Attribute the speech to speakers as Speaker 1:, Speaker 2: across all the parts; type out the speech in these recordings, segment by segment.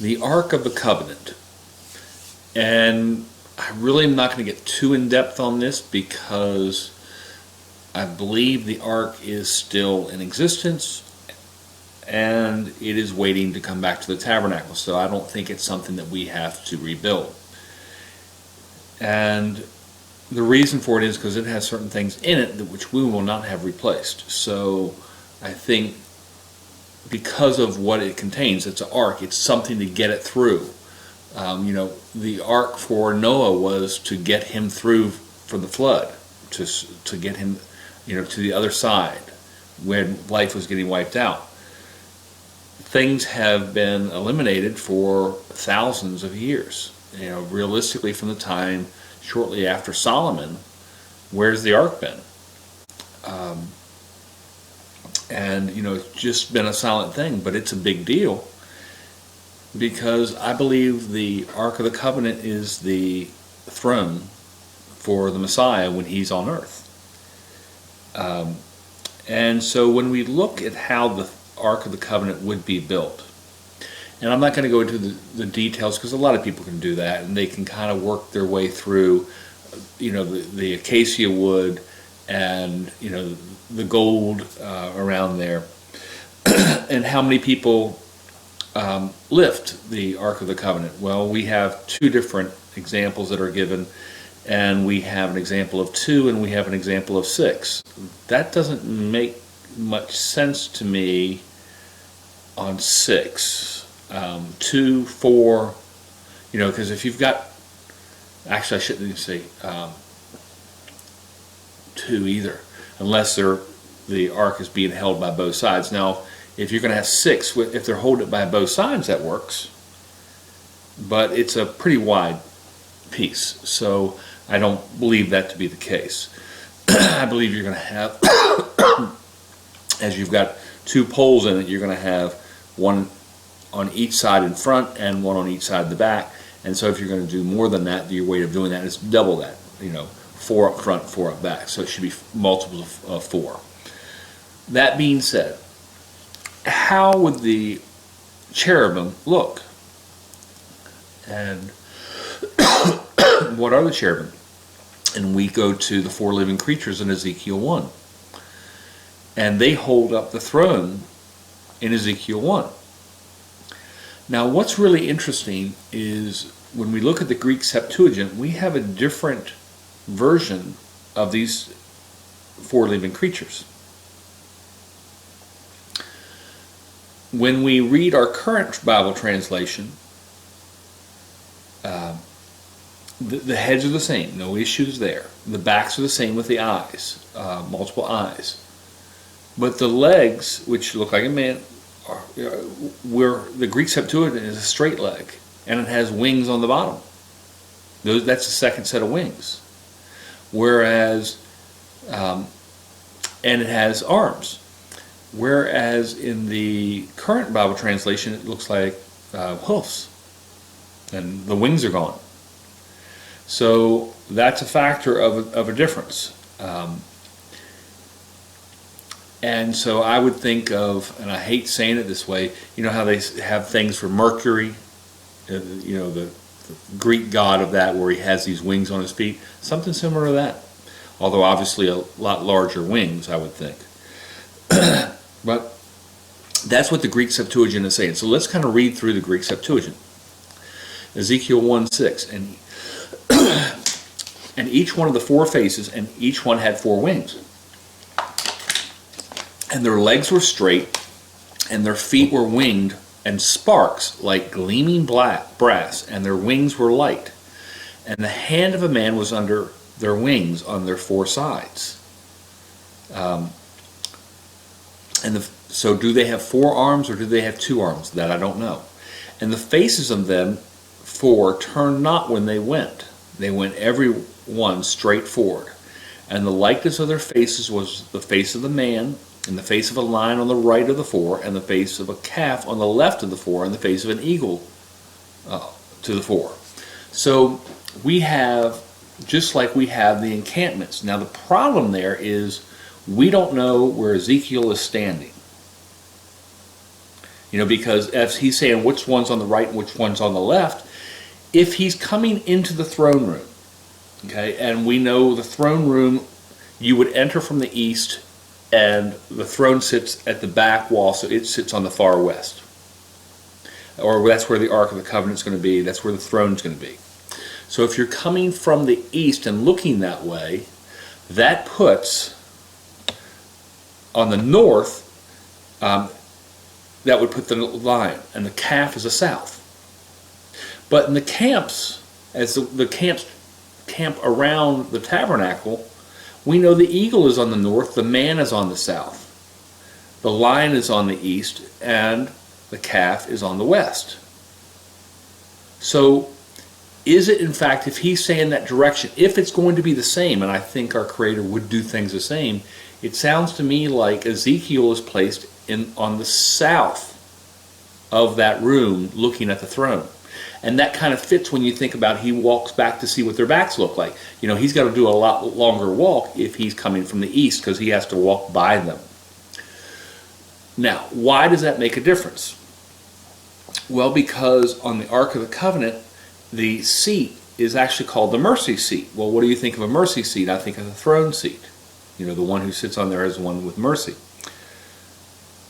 Speaker 1: the Ark of the Covenant. And I really am not going to get too in depth on this because I believe the Ark is still in existence and it is waiting to come back to the tabernacle. So I don't think it's something that we have to rebuild. And the reason for it is because it has certain things in it which we will not have replaced. So I think because of what it contains, it's an ark, it's something to get it through. The ark for Noah was to get him through for the flood, to get him, to the other side when life was getting wiped out. Things have been eliminated for thousands of years. Realistically, from the time shortly after Solomon, where's the ark been? It's just been a silent thing, but it's a big deal because I believe the Ark of the Covenant is the throne for the Messiah when he's on earth. And so when we look at how the Ark of the Covenant would be built, and I'm not going to go into the details because a lot of people can do that and they can kind of work their way through, the acacia wood and, the gold around there, and how many people lift the Ark of the Covenant. Well, we have two different examples that are given, and we have an example of 2 and we have an example of 6. That doesn't make much sense to me on 6. 2, 4, because if you've got, actually I shouldn't even say 2 either, unless the ark is being held by both sides. Now, if you're going to have 6, if they're holding it by both sides, that works. But it's a pretty wide piece, so I don't believe that to be the case. I believe you're going to have, as you've got 2 poles in it, you're going to have one on each side in front and one on each side in the back. And so if you're going to do more than that, your way of doing that is double that. 4 up front, 4 up back. So it should be multiples of 4. That being said, how would the cherubim look? And what are the cherubim? And we go to the 4 living creatures in Ezekiel 1. And they hold up the throne in Ezekiel 1. Now, what's really interesting is when we look at the Greek Septuagint, we have a different version of these 4 living creatures. When we read our current Bible translation, the heads are the same, no issues there. The backs are the same with the eyes, multiple eyes. But the legs, which look like a man, where the Greek Septuagint is a straight leg, and it has wings on the bottom. That's the second set of wings. Whereas, and it has arms. Whereas in the current Bible translation, it looks like hoofs, and the wings are gone. So that's a factor of a difference. And so I would think of, and I hate saying it this way, how they have things for Mercury, the Greek god of that, where he has these wings on his feet, something similar to that. Although obviously a lot larger wings, I would think. But that's what the Greek Septuagint is saying. So let's kind of read through the Greek Septuagint. Ezekiel 1:6, and each one of the 4 faces, and each one had 4 wings. And their legs were straight, and their feet were winged, and sparks like gleaming black brass, and their wings were light. And the hand of a man was under their wings on their 4 sides. So do they have 4 arms or do they have 2 arms? That I don't know. And the faces of them 4 turned not when they went. They went every one straight forward. And the likeness of their faces was the face of the man, and the face of a lion on the right of the 4, and the face of a calf on the left of the 4, and the face of an eagle to the 4. So we have, just like we have the encampments. Now the problem there is we don't know where Ezekiel is standing. Because as he's saying which one's on the right and which one's on the left, if he's coming into the throne room, okay, and we know the throne room, you would enter from the east, and the throne sits at the back wall, so it sits on the far west. Or that's where the Ark of the Covenant is going to be, that's where the throne is going to be. So if you're coming from the east and looking that way, that puts on the north, that would put the lion, and the calf is the south. But in the camps, as the camps camp around the tabernacle, we know the eagle is on the north, the man is on the south, the lion is on the east, and the calf is on the west. So is it, in fact, if he's saying that direction, if it's going to be the same, and I think our Creator would do things the same, it sounds to me like Ezekiel is placed on the south of that room looking at the throne. And that kind of fits when you think about he walks back to see what their backs look like. He's got to do a lot longer walk if he's coming from the east because he has to walk by them. Now, why does that make a difference? Well, because on the Ark of the Covenant, the seat is actually called the mercy seat. Well, what do you think of a mercy seat? I think of the throne seat. The one who sits on there is the one with mercy.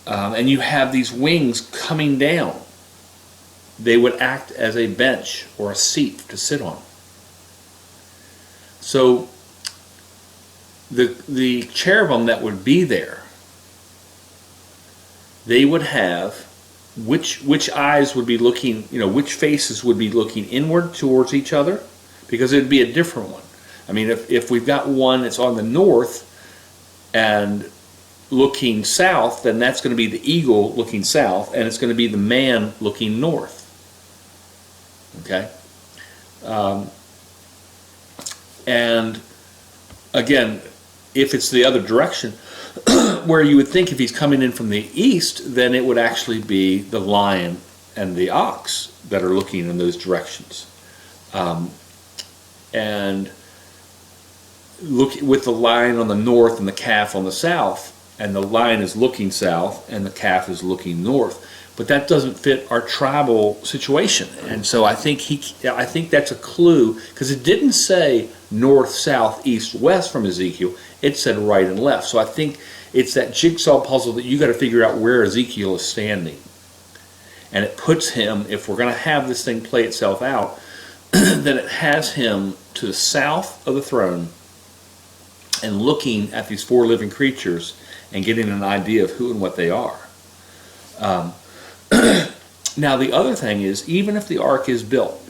Speaker 1: And you have these wings coming down. They would act as a bench or a seat to sit on. So the cherubim that would be there, they would have which eyes would be looking, which faces would be looking inward towards each other, because it would be a different one. I mean, if we've got one that's on the north and looking south, then that's going to be the eagle looking south, and it's going to be the man looking north. Okay? And again, if it's the other direction, where you would think if he's coming in from the east, then it would actually be the lion and the ox that are looking in those directions. And look with the lion on the north and the calf on the south, and the lion is looking south and the calf is looking north. But that doesn't fit our tribal situation, and so I think that's a clue, because it didn't say north, south, east, west from Ezekiel. It said right and left. So I think it's that jigsaw puzzle that you got to figure out where Ezekiel is standing, and it puts him, if we're going to have this thing play itself out, then it has him to the south of the throne and looking at these four living creatures and getting an idea of who and what they are. Now the other thing is, even if the ark is built,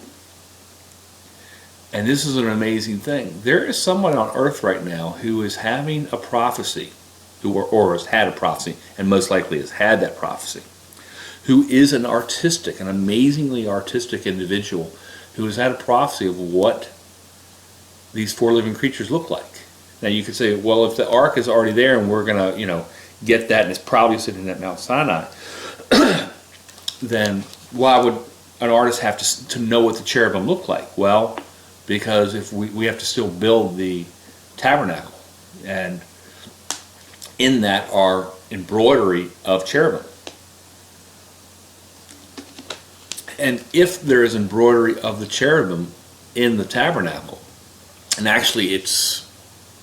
Speaker 1: and this is an amazing thing, there is someone on earth right now who is having a prophecy, or has had a prophecy, and most likely has had that prophecy, who is an amazingly artistic individual, who has had a prophecy of what these four living creatures look like. Now you could say, well, if the ark is already there and we're going to, get that, and it's probably sitting at Mount Sinai, then why would an artist have to know what the cherubim look like? Well, because if we have to still build the tabernacle, and in that are embroidery of cherubim. And if there is embroidery of the cherubim in the tabernacle, and actually it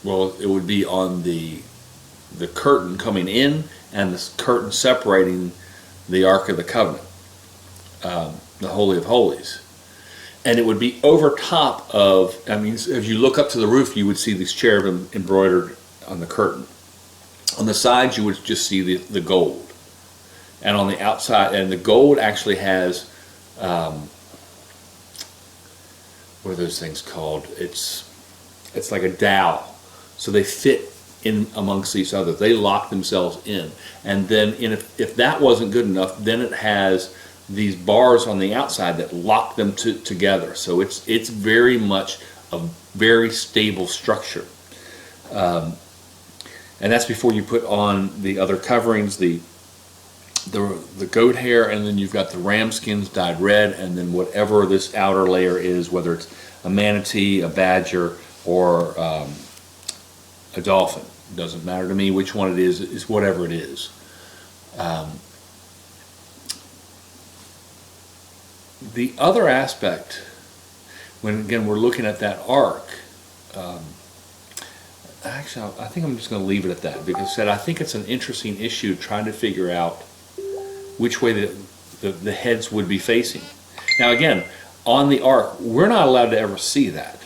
Speaker 1: would be on the curtain coming in and the curtain separating the Ark of the Covenant, the Holy of Holies. And it would be over top of, if you look up to the roof, you would see these cherubim embroidered on the curtain. On the sides, you would just see the gold. And on the outside, and the gold actually has, what are those things called? It's like a dowel. So they fit in amongst each other. They lock themselves in. And then if that wasn't good enough, then it has these bars on the outside that lock them together. So it's very much a very stable structure. And that's before you put on the other coverings, the goat hair, and then you've got the ram skins dyed red, and then whatever this outer layer is, whether it's a manatee, a badger, or a dolphin. It doesn't matter to me which one it is whatever it is. The other aspect, when again we're looking at that ark, actually I think I'm just going to leave it at that, because I think it's an interesting issue trying to figure out which way the heads would be facing. Now again, on the ark, we're not allowed to ever see that.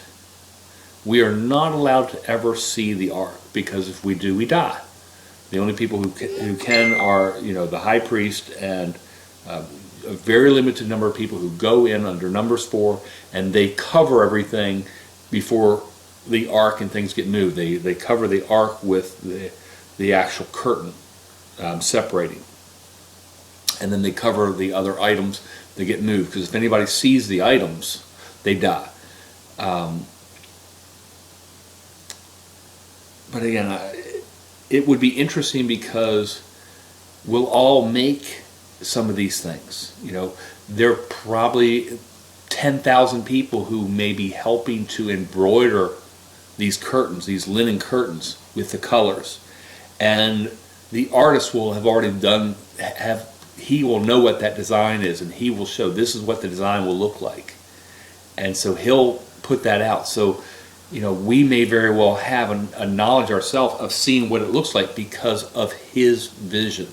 Speaker 1: We are not allowed to ever see the ark, because if we do, we die. The only people who can are, the high priest and a very limited number of people who go in under Numbers 4, and they cover everything before the ark and things get moved. They cover the ark with the actual curtain separating, and then they cover the other items that get moved, because if anybody sees the items, they die. But again, it would be interesting, because we'll all make some of these things. There are probably 10,000 people who may be helping to embroider these curtains, these linen curtains with the colors. And the artist will have already he will know what that design is, and he will show this is what the design will look like. And so he'll put that out. So we may very well have a knowledge ourselves of seeing what it looks like because of his vision.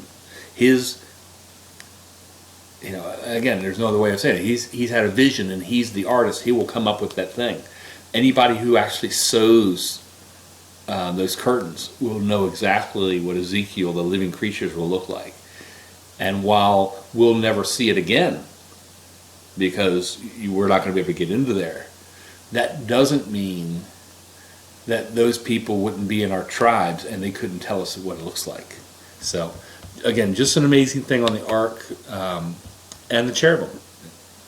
Speaker 1: Again, there's no other way of saying it. He's had a vision, and he's the artist. He will come up with that thing. Anybody who actually sews those curtains will know exactly what Ezekiel, the living creatures, will look like. And while we'll never see it again, because we're not going to be able to get into there, that doesn't mean that those people wouldn't be in our tribes and they couldn't tell us what it looks like. So, again, just an amazing thing on the ark and the cherubim.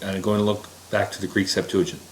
Speaker 1: And going to look back to the Greek Septuagint.